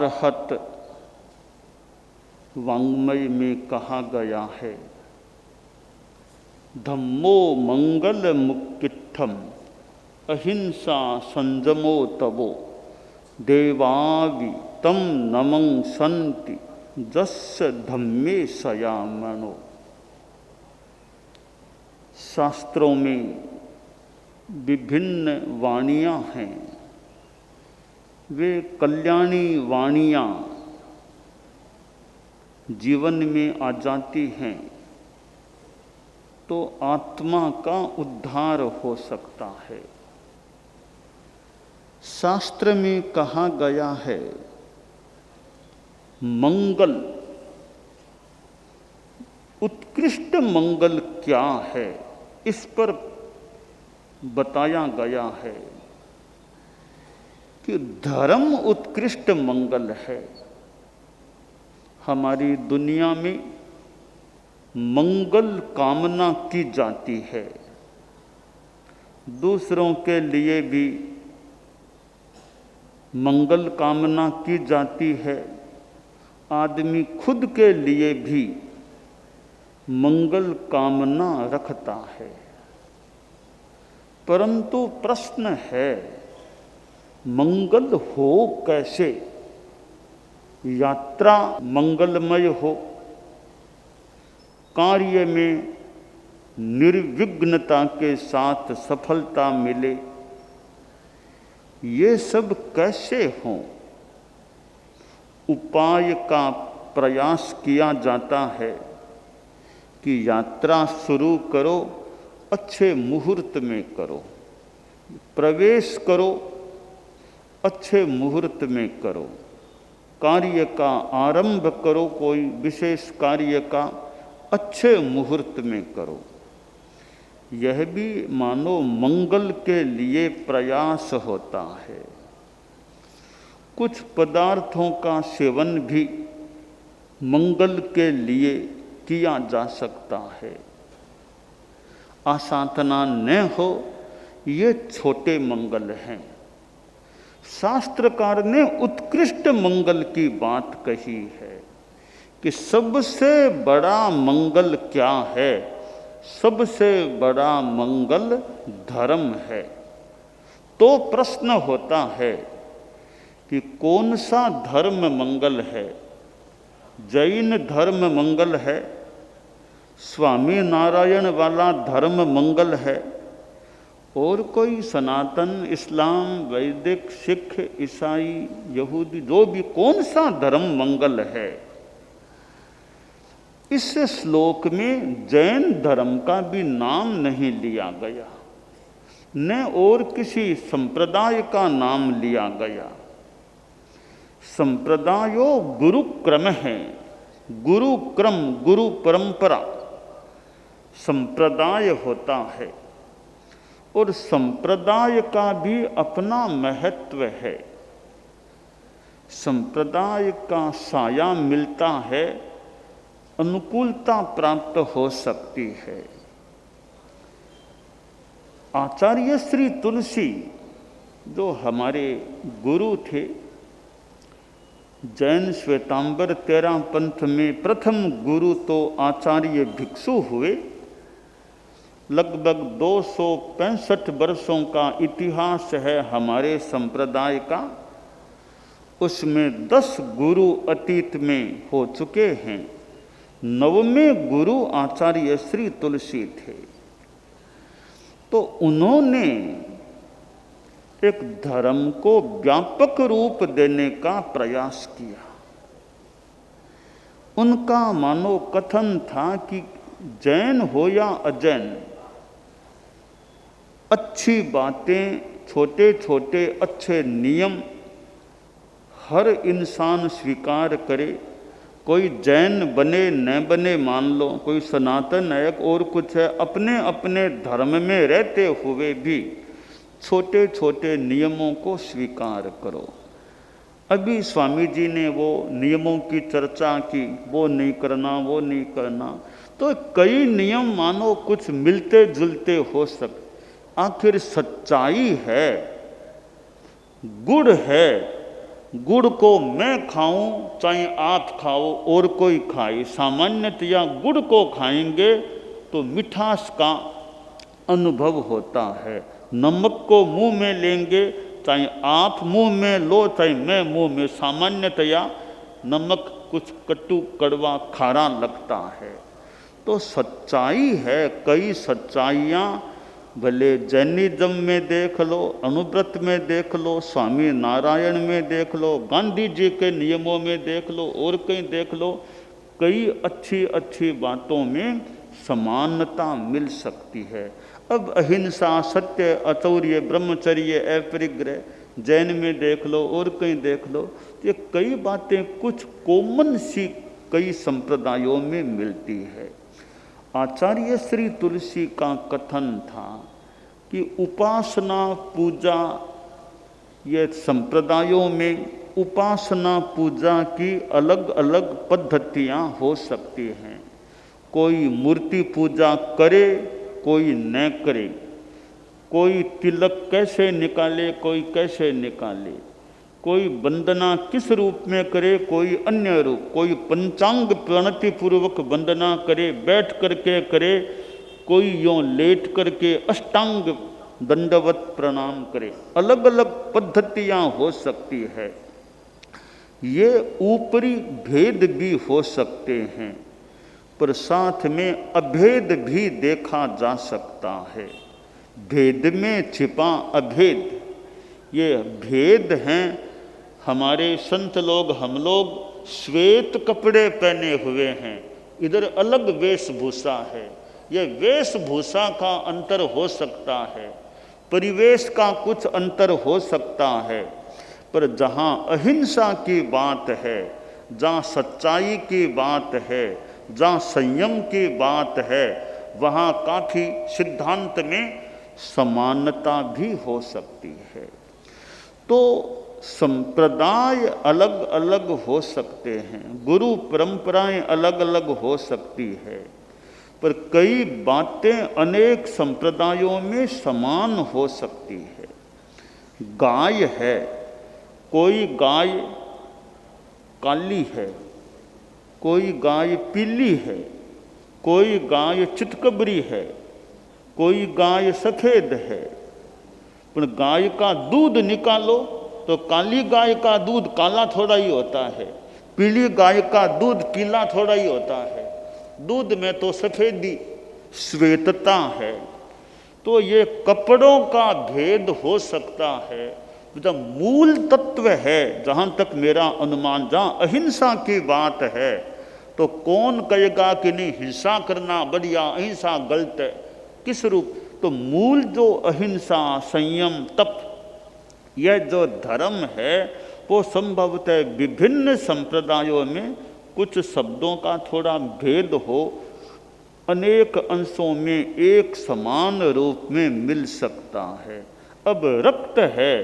आर्हत वाङ्मय में कहा गया है, धम्मो मंगल मुक्तित्थम अहिंसा संजमो तवो देवावि तम नमं संति जस्य धम्मे सयामनो। शास्त्रों में विभिन्न वाणियाँ हैं, वे कल्याणी वाणियाँ जीवन में आ जाती हैं तो आत्मा का उद्धार हो सकता है। शास्त्र में कहा गया है मंगल, उत्कृष्ट मंगल क्या है, इस पर बताया गया है कि धर्म उत्कृष्ट मंगल है। हमारी दुनिया में मंगल कामना की जाती है, दूसरों के लिए भी मंगल कामना की जाती है, आदमी खुद के लिए भी मंगल कामना रखता है। परंतु प्रश्न है मंगल हो कैसे? यात्रा मंगलमय हो, कार्य में निर्विघ्नता के साथ सफलता मिले, ये सब कैसे हों? उपाय का प्रयास किया जाता है कि यात्रा शुरू करो, अच्छे मुहूर्त में करो, प्रवेश करो, अच्छे मुहूर्त में करो, कार्य का आरंभ करो, कोई विशेष कार्य का अच्छे मुहूर्त में करो। यह भी मानो मंगल के लिए प्रयास होता है। कुछ पदार्थों का सेवन भी मंगल के लिए किया जा सकता है। असाधना न हो, ये छोटे मंगल हैं। शास्त्रकार ने उत्कृष्ट मंगल की बात कही है कि सबसे बड़ा मंगल क्या है? सबसे बड़ा मंगल धर्म है। तो प्रश्न होता है कि कौन सा धर्म मंगल है? जैन धर्म मंगल है, स्वामी नारायण वाला धर्म मंगल है, और कोई सनातन, इस्लाम, वैदिक, सिख, ईसाई, यहूदी, जो भी कौन सा धर्म मंगल है? इस श्लोक में जैन धर्म का भी नाम नहीं लिया गया, न और किसी संप्रदाय का नाम लिया गया। संप्रदायो गुरु क्रम है, गुरु क्रम, गुरु परंपरा संप्रदाय होता है, और संप्रदाय का भी अपना महत्व है। संप्रदाय का साया मिलता है, अनुकूलता प्राप्त हो सकती है। आचार्य श्री तुलसी जो हमारे गुरु थे, जैन श्वेतांबर 13 पंथ में प्रथम गुरु तो आचार्य भिक्षु हुए। लगभग 265 वर्षों का इतिहास है हमारे संप्रदाय का, उसमें 10 गुरु अतीत में हो चुके हैं। 9वें गुरु आचार्य श्री तुलसी थे। तो उन्होंने एक धर्म को व्यापक रूप देने का प्रयास किया। उनका मानो कथन था कि जैन हो या अजैन, अच्छी बातें, छोटे छोटे अच्छे नियम हर इंसान स्वीकार करे। कोई जैन बने न बने मान लो, कोई सनातन है और कुछ है, अपने अपने धर्म में रहते हुए भी छोटे छोटे नियमों को स्वीकार करो। अभी स्वामी जी ने वो नियमों की चर्चा की, वो नहीं करना, वो नहीं करना, तो कई नियम मानो कुछ मिलते जुलते हो सकते। आखिर सच्चाई है, गुण है, गुड़ को मैं खाऊं चाहे आप खाओ और कोई खाए, सामान्यतया गुड़ को खाएंगे तो मिठास का अनुभव होता है। नमक को मुंह में लेंगे, चाहे आप मुंह में लो चाहे मैं मुंह में, सामान्यतया नमक कुछ कटु कड़वा खारा लगता है। तो सच्चाई है, कई सच्चाइयाँ भले जैनिज्म में देख लो, अनुव्रत में देख लो, स्वामी नारायण में देख लो, गांधी जी के नियमों में देख लो और कहीं देख लो, कई अच्छी अच्छी बातों में समानता मिल सकती है। अब अहिंसा, सत्य, अचौर्य, ब्रह्मचर्य, अपरिग्रह, जैन में देख लो और कहीं देख लो, ये कई बातें कुछ कॉमन सी कई संप्रदायों में मिलती है। आचार्य श्री तुलसी का कथन था कि उपासना पूजा, ये संप्रदायों में उपासना पूजा की अलग अलग पद्धतियाँ हो सकती हैं। कोई मूर्ति पूजा करे, कोई न करे, कोई तिलक कैसे निकाले, कोई कैसे निकाले, कोई वंदना किस रूप में करे, कोई अन्य रूप, कोई पंचांग प्रणति पूर्वक वंदना करे, बैठ करके करे, कोई यों लेट करके अष्टांग दंडवत प्रणाम करे। अलग अलग पद्धतियाँ हो सकती है। ये ऊपरी भेद भी हो सकते हैं, पर साथ में अभेद भी देखा जा सकता है। भेद में छिपा अभेद, ये भेद हैं। हमारे संत लोग, हम लोग श्वेत कपड़े पहने हुए हैं, इधर अलग वेशभूषा है। ये वेशभूषा का अंतर हो सकता है, परिवेश का कुछ अंतर हो सकता है, पर जहाँ अहिंसा की बात है, जहाँ सच्चाई की बात है, जहाँ संयम की बात है, वहाँ काफ़ी सिद्धांत में समानता भी हो सकती है। तो संप्रदाय अलग अलग हो सकते हैं, गुरु परंपराएं अलग अलग हो सकती है, पर कई बातें अनेक संप्रदायों में समान हो सकती है। गाय है, कोई गाय काली है, कोई गाय पीली है, कोई गाय चितकबरी है, कोई गाय सफ़ेद है, पर गाय का दूध निकालो तो काली गाय का दूध काला थोड़ा ही होता है, पीली गाय का दूध पीला थोड़ा ही होता है। दूध में तो सफ़ेदी, श्वेतता है। तो ये कपड़ों का भेद हो सकता है। जब मूल तत्व है, जहाँ तक मेरा अनुमान, जहाँ अहिंसा की बात है, तो कौन कहेगा कि नहीं हिंसा करना बढ़िया, अहिंसा गलत है, किस रूप? तो मूल जो अहिंसा, संयम, तप, यह जो धर्म है, वो संभवतः विभिन्न संप्रदायों में कुछ शब्दों का थोड़ा भेद हो, अनेक अंशों में एक समान रूप में मिल सकता है। अब रक्त है,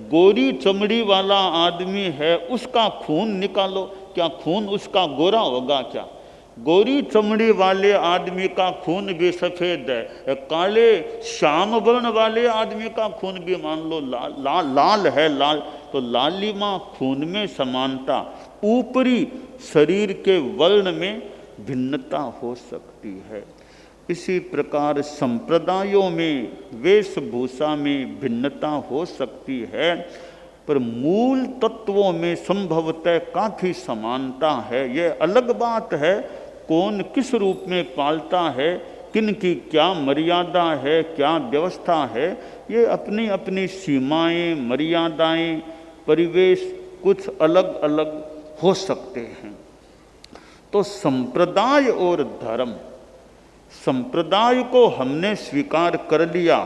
गोरी चमड़ी वाला आदमी है, उसका खून निकालो, क्या खून उसका गोरा होगा क्या? गोरी चमड़ी वाले आदमी का खून भी सफ़ेद है, काले श्याम वर्ण वाले आदमी का खून भी मान लो लाल है, लाल, तो लालिमा खून में समानता, ऊपरी शरीर के वर्ण में भिन्नता हो सकती है। इसी प्रकार संप्रदायों में, वेशभूषा में भिन्नता हो सकती है, पर मूल तत्वों में संभवतः काफ़ी समानता है। यह अलग बात है कौन किस रूप में पालता है, किन की क्या मर्यादा है, क्या व्यवस्था है, ये अपनी अपनी सीमाएं, मर्यादाएं, परिवेश कुछ अलग अलग हो सकते हैं। तो संप्रदाय और धर्म, संप्रदाय को हमने स्वीकार कर लिया,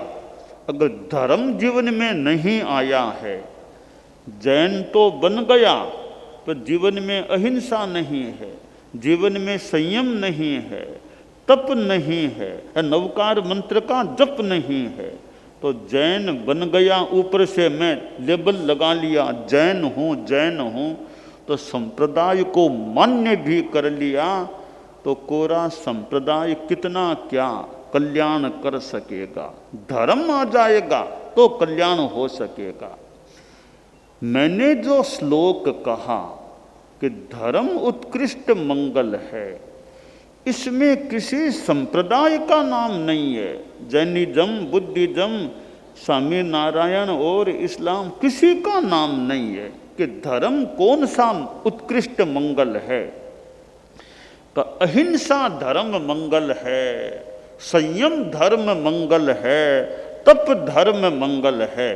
अगर धर्म जीवन में नहीं आया है, जैन तो बन गया पर जीवन में अहिंसा नहीं है, जीवन में संयम नहीं है, तप नहीं है, नवकार मंत्र का जप नहीं है, तो जैन बन गया, ऊपर से मैं लेबल लगा लिया जैन हूँ, जैन हूँ, तो संप्रदाय को मान्य भी कर लिया, तो कोरा संप्रदाय कितना क्या कल्याण कर सकेगा? धर्म आ जाएगा तो कल्याण हो सकेगा। मैंने जो श्लोक कहा कि धर्म उत्कृष्ट मंगल है, इसमें किसी संप्रदाय का नाम नहीं है। जैनिज्म, बुद्धिज्म, स्वामी नारायण और इस्लाम, किसी का नाम नहीं है कि धर्म कौन सा उत्कृष्ट मंगल है। तो अहिंसा धर्म मंगल है, संयम धर्म मंगल है, तप धर्म मंगल है।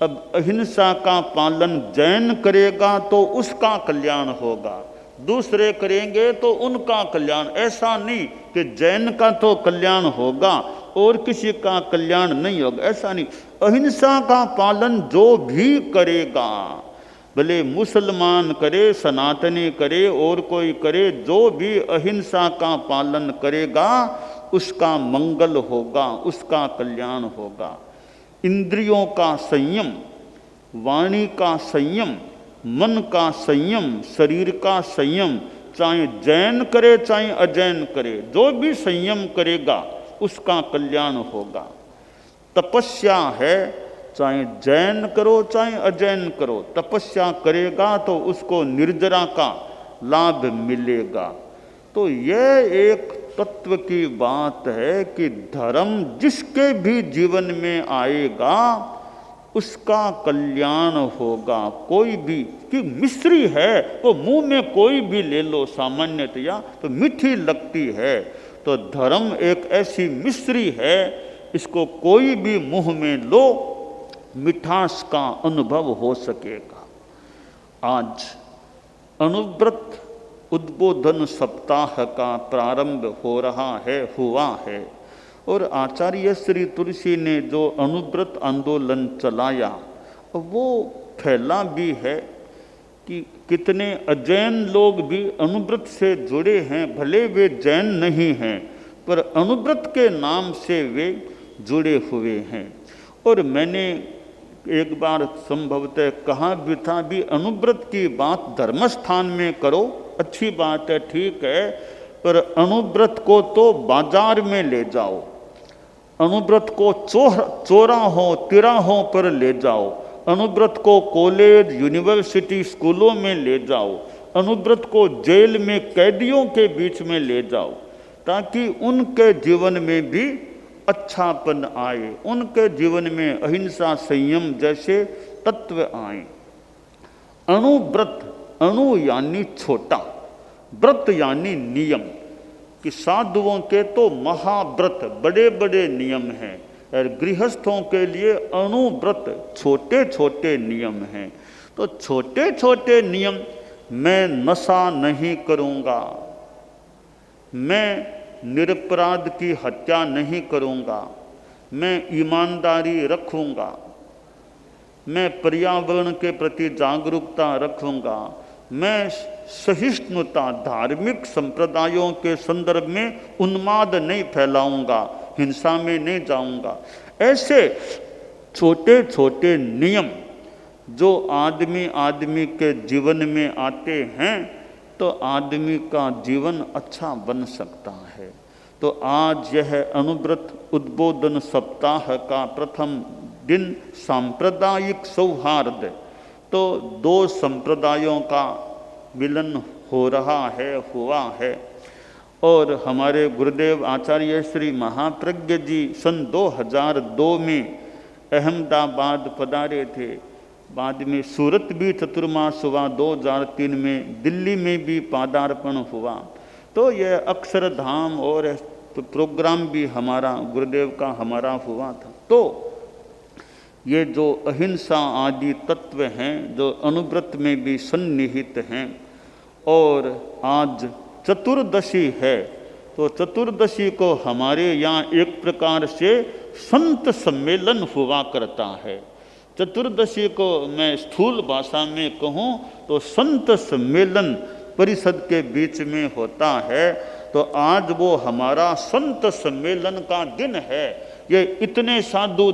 अब अहिंसा का पालन जैन करेगा तो उसका कल्याण होगा, दूसरे करेंगे तो उनका कल्याण। ऐसा नहीं कि जैन का तो कल्याण होगा और किसी का कल्याण नहीं होगा, ऐसा नहीं। अहिंसा का पालन जो भी करेगा, भले मुसलमान करे, सनातनी करे और कोई करे, जो भी अहिंसा का पालन करेगा उसका मंगल होगा, उसका कल्याण होगा। इंद्रियों का संयम, वाणी का संयम, मन का संयम, शरीर का संयम, चाहे जैन करे चाहे अजैन करे, जो भी संयम करेगा उसका कल्याण होगा। तपस्या है, चाहे जैन करो चाहे अजैन करो, तपस्या करेगा तो उसको निर्जरा का लाभ मिलेगा। तो यह एक तत्व की बात है कि धर्म जिसके भी जीवन में आएगा उसका कल्याण होगा। कोई भी कि मिश्री है वो मुंह में कोई भी ले लो सामान्यतया तो मीठी लगती है, तो धर्म एक ऐसी मिश्री है, इसको कोई भी मुंह में लो मिठास का अनुभव हो सकेगा। आज अनुव्रत उद्बोधन सप्ताह का प्रारंभ हो रहा है, हुआ है, और आचार्य श्री तुलसी ने जो अनुव्रत आंदोलन चलाया वो फैला भी है कि कितने अजैन लोग भी अनुव्रत से जुड़े हैं, भले वे जैन नहीं हैं पर अनुव्रत के नाम से वे जुड़े हुए हैं। और मैंने एक बार संभवतः कहा भी था भी अनुव्रत की बात धर्मस्थान में करो, अच्छी बात है, ठीक है, पर अनुव्रत को तो बाजार में ले जाओ, अनुव्रत को चौराहों तिराहों पर ले जाओ, अनुव्रत को कॉलेज यूनिवर्सिटी स्कूलों में ले जाओ, अनुव्रत को जेल में कैदियों के बीच में ले जाओ, ताकि उनके जीवन में भी अच्छापन आए, उनके जीवन में अहिंसा संयम जैसे तत्व आए। अणुव्रत, अणु यानी छोटा, व्रत यानी नियम, कि साधुओं के तो महाव्रत बड़े बड़े नियम हैं और गृहस्थों के लिए अणुव्रत छोटे छोटे नियम हैं। तो छोटे छोटे नियम, मैं नशा नहीं करूँगा, मैं निरपराध की हत्या नहीं करूँगा, मैं ईमानदारी रखूँगा, मैं पर्यावरण के प्रति जागरूकता रखूँगा, मैं सहिष्णुता, धार्मिक संप्रदायों के संदर्भ में उन्माद नहीं फैलाऊंगा, हिंसा में नहीं जाऊंगा। ऐसे छोटे छोटे नियम जो आदमी आदमी के जीवन में आते हैं तो आदमी का जीवन अच्छा बन सकता है। तो आज यह अनुव्रत उद्बोधन सप्ताह का प्रथम दिन सांप्रदायिक सौहार्द, तो दो संप्रदायों का मिलन हो रहा है, हुआ है। और हमारे गुरुदेव आचार्य श्री महाप्रज्ञ जी सन 2002 में अहमदाबाद पधारे थे, बाद में सूरत भी चतुर्मास हुआ, 2003 में दिल्ली में भी पादार्पण हुआ। तो यह अक्षरधाम और प्रोग्राम भी हमारा गुरुदेव का हमारा हुआ था। तो ये जो अहिंसा आदि तत्व हैं जो अनुव्रत में भी सन्निहित हैं, और आज चतुर्दशी है तो चतुर्दशी को हमारे यहाँ एक प्रकार से संत सम्मेलन हुआ करता है। चतुर्दशी को मैं स्थूल भाषा में कहूँ तो संत सम्मेलन परिषद के बीच में होता है। तो आज वो हमारा संत सम्मेलन का दिन है। ये इतने साधु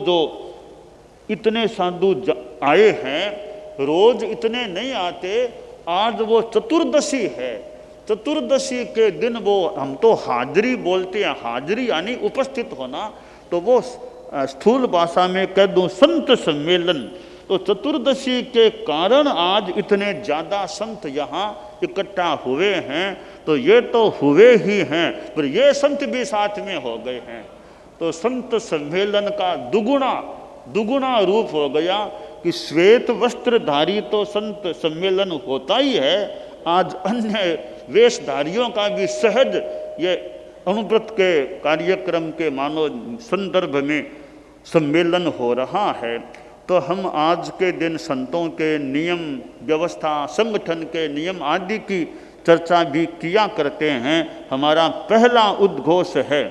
आए हैं, रोज इतने नहीं आते, आज वो चतुर्दशी है। चतुर्दशी के दिन वो, हम तो हाजिरी बोलते हैं, हाजिरी यानी उपस्थित होना, तो वो स्थूल भाषा में कह दूं संत सम्मेलन। तो चतुर्दशी के कारण आज इतने ज़्यादा संत यहाँ इकट्ठा हुए हैं। तो ये तो हुए ही हैं, पर ये संत भी साथ में हो गए हैं। तो संत सम्मेलन का दुगुना दुगुना रूप हो गया कि श्वेत वस्त्रधारी तो संत सम्मेलन होता ही है, आज अन्य वेशधारियों का भी सहज ये अनुव्रत के कार्यक्रम के मानो संदर्भ में सम्मेलन हो रहा है। तो हम आज के दिन संतों के नियम व्यवस्था, संगठन के नियम आदि की चर्चा भी किया करते हैं। हमारा पहला उद्घोष है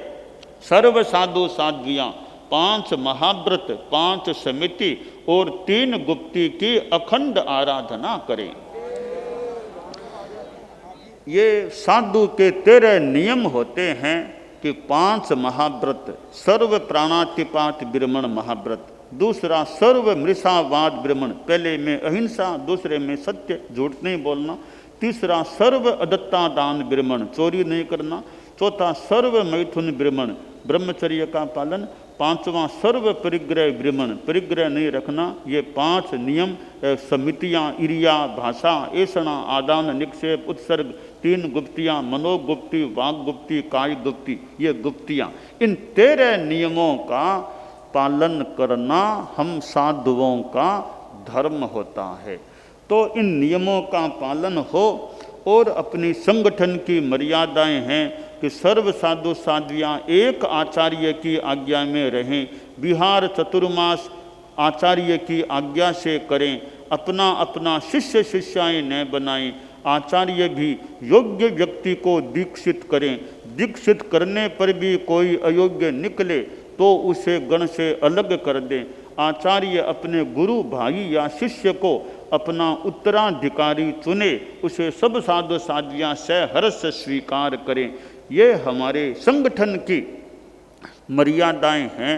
सर्व साधु साध्वियाँ, 5 महाव्रत, 5 समिति और 3 गुप्ती की अखंड आराधना करें। ये साधु के 13 नियम होते हैं कि 5 महाव्रत, सर्व प्राणातिपात विरमण महाव्रत, दूसरा सर्व मृषावाद विरमण, पहले में अहिंसा, दूसरे में सत्य झूठ नहीं बोलना, तीसरा सर्व अदत्ता दान विरमण, चोरी नहीं करना, चौथा सर्व मैथुन विरमण, ब्रह्मचर्य का पालन, पांचवा सर्व परिग्रह विरमण, परिग्रह नहीं रखना। ये 5 नियम समितियाँ, इरिया, भाषा, ऐसणा, आदान, निक्षेप, उत्सर्ग, 3 गुप्तियाँ, मनोगुप्ती, वाग गुप्ती, काय गुप्ती, ये गुप्तियाँ, इन 13 नियमों का पालन करना हम साधुओं का धर्म होता है। तो इन नियमों का पालन हो और अपनी संगठन की मर्यादाएं हैं कि सर्व साधु साध्वियाँ एक आचार्य की आज्ञा में रहें, विहार चतुर्मास आचार्य की आज्ञा से करें, अपना अपना शिष्य शिष्याएँ न बनाएं, आचार्य भी योग्य व्यक्ति को दीक्षित करें, दीक्षित करने पर भी कोई अयोग्य निकले तो उसे गण से अलग कर दें, आचार्य अपने गुरु भाई या शिष्य को अपना उत्तराधिकारी चुने, उसे सब साधु साध्वियाँ सहर्ष स्वीकार करें। ये हमारे संगठन की मर्यादाएं हैं।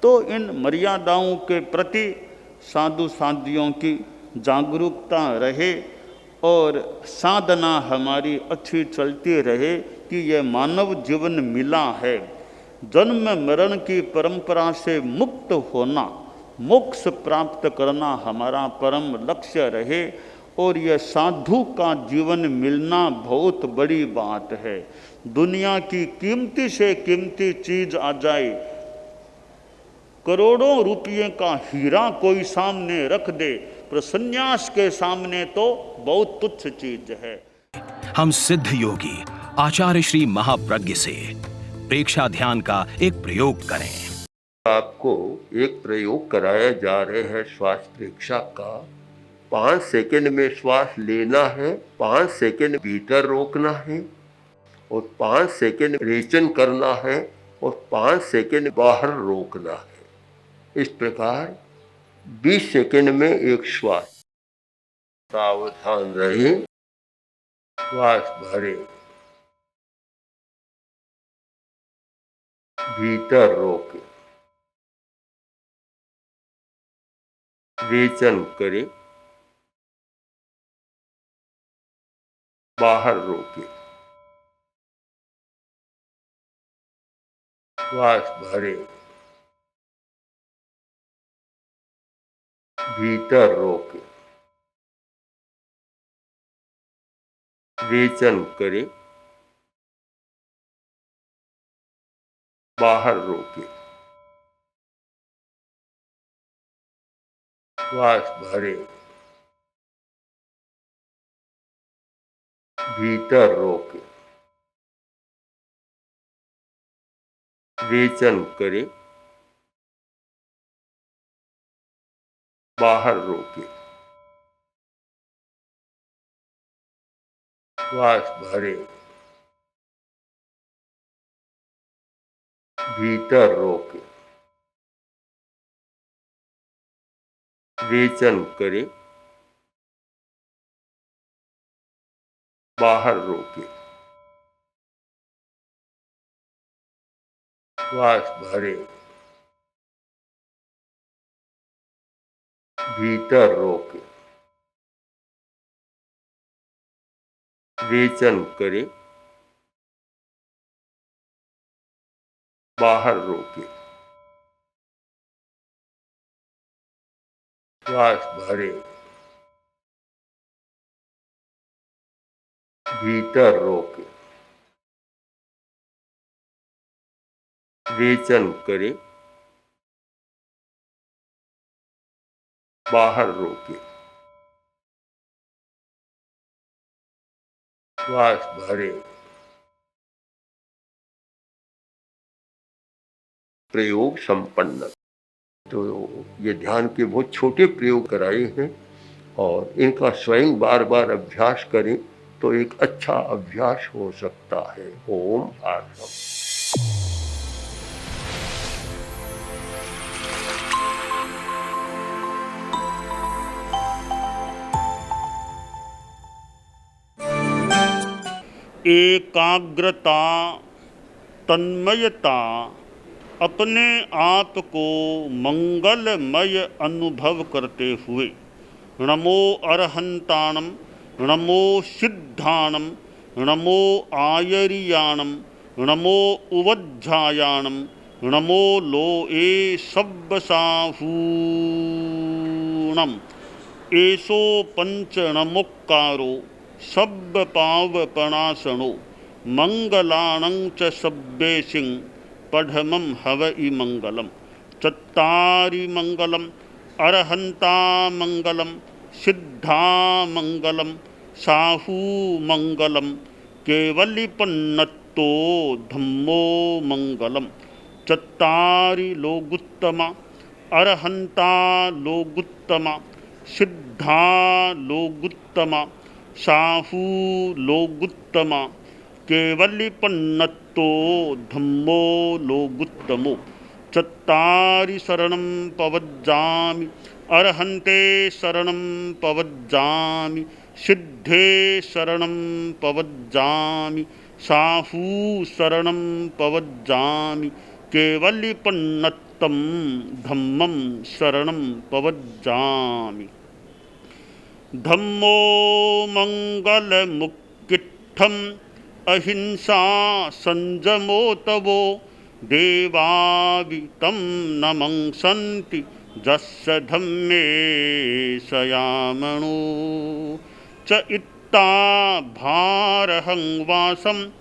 तो इन मर्यादाओं के प्रति साधु साध्वियों की जागरूकता रहे और साधना हमारी अच्छी चलती रहे कि यह मानव जीवन मिला है, जन्म मरण की परंपरा से मुक्त होना, मोक्ष प्राप्त करना हमारा परम लक्ष्य रहे। और यह साधु का जीवन मिलना बहुत बड़ी बात है। दुनिया की कीमती से कीमती चीज आ जाए, करोड़ों रुपये का हीरा कोई सामने रख दे, पर संन्यास के सामने तो बहुत तुच्छ चीज है। हम सिद्ध योगी आचार्य श्री महाप्रज्ञ से प्रेक्षा ध्यान का एक प्रयोग करें। आपको एक प्रयोग कराया जा रहे हैं श्वास प्रेक्षा का। 5 सेकंड में श्वास लेना है, 5 सेकंड भीतर रोकना है और 5 सेकंड रेचन करना है और 5 सेकंड बाहर रोकना है। इस प्रकार 20 सेकंड में एक श्वास। सावधान रहे, श्वास भरे, भीतर रोके, रेचन करे, बाहर रोके, श्वास भरे, भीतर रोके, रेचन करे, बाहर रोके, श्वास भरे, भीतर रोके, रेचन करे, बाहर रोके, श्वास भरे, भीतर रोके, रेचन करे, बाहर रोके, श्वास भरे, भीतर रोके, रेचन करे, बाहर रोके, श्वास भरे, भीतर रोके, रेचन करे, बाहर रोके, श्वास भरे, प्रयोग संपन्न। तो ये ध्यान के बहुत छोटे प्रयोग कराए हैं और इनका स्वयं बार बार अभ्यास करें तो एक अच्छा अभ्यास हो सकता है। ओम आत्मा। एकाग्रता, तन्मयता, अपने आप को मंगलमय अनुभव करते हुए नमो अरहंताणम, नमो सिद्धाणम, नमो आयरियाणम, नमो उवज्झायाणम, नमो लोए सब्बसाहूणम, एसो पंचणमुक्कारो सब्ब पावपणासनो, मंगलाणं च सब्बेसिं पढ़मं हवइ मंगलम। चत्तारि मंगलम, अरहंता मंगलम, सिद्धा मंगलम, साहू मंगलम, केवलिपन्नत्तो धम्मो मंगलम। चत्तारि लोगुत्तमा, अरहंता लोगुत्तमा, सिद्धा लोगुत्तमा, साहू लोगुत्तमा, केवलिपन्नत्तो धम्मो लोगुत्तमो। चत्तारि शरणं पवज्जामि, अरहन्ते शरणं पवज्जामि, सिद्धे शरणं पवज्जामि, साहू शरणं पवज्जामि, केवलिपन्नत्तं धम्मं शरणं पवज्जामि। धम्मो मंगलमुक्किट्ठम्, अहिंसा संजमो तवो, देवावितं नमंसन्ति जस्य धम्मे सयामणो। च इत्ता भारहं वासं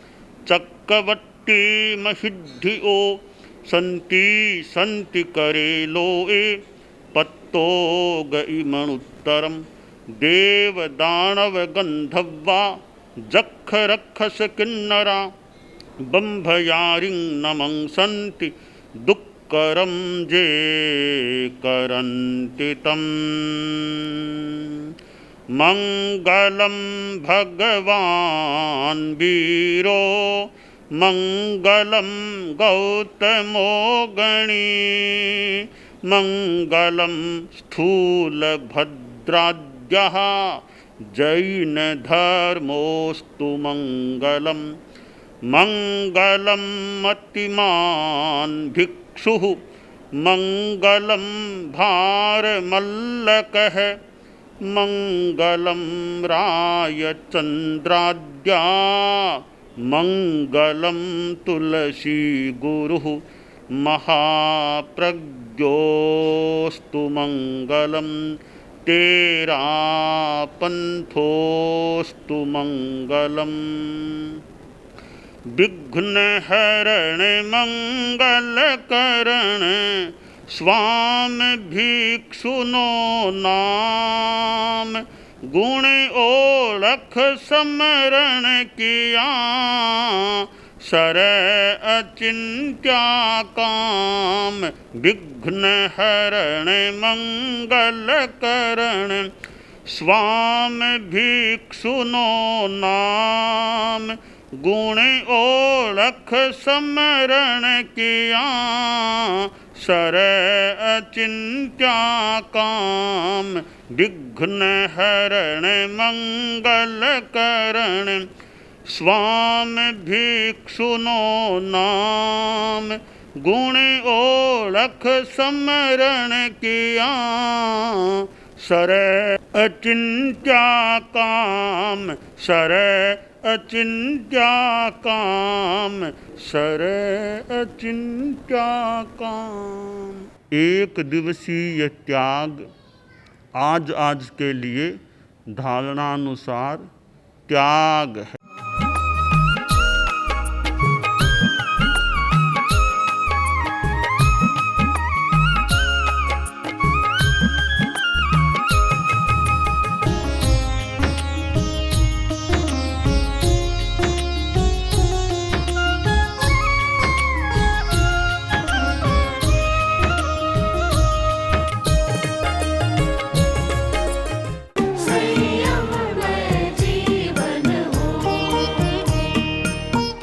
चक्रवट्टी महिद्धियो, सन्ति सन्ति करे लोए पत्तो गइमणुत्तरम्। देवदानव गंधर्वा जख रक्षस किन्नरा, बंभयारिं नमंसन्ति दुक्करं जे करन्ति तम्। मंगलं भगवान् वीरो, मंगलं गौतमो गणी, मंगलं स्थूलभद्राद्यः जैनधर्मोऽस्तु मंगलम्। मंगलं मतिमान् भिक्षुः, मंगलं भारमल्लकः, मंगलं रायचन्द्राद्या, मंगलं तुलसी गुरुः, महाप्रज्ञोऽस्तु मंगलम्। तेरा पंथोऽस्तु मंगलम्। विघ्नहरण मंगलकरण, स्वामी भिक्षुनो नाम, गुण ओळख समरण किया, सर अचिंत्या काम। विघ्नहरण मंगलकरण, स्वामी भिक्षुनो नाम, गुण ओळख समरण किया, सर अचिंत्या काम। विघ्नहरण मंगलकरण, स्वामी भिक्षुनो नाम, गुण ओळख समरण किया, सर अचिंत्या काम। सर अचिंत्या काम, सर अचिंत्या काम। एक दिवसीय त्याग आज आज के लिए धारणानुसार त्याग है।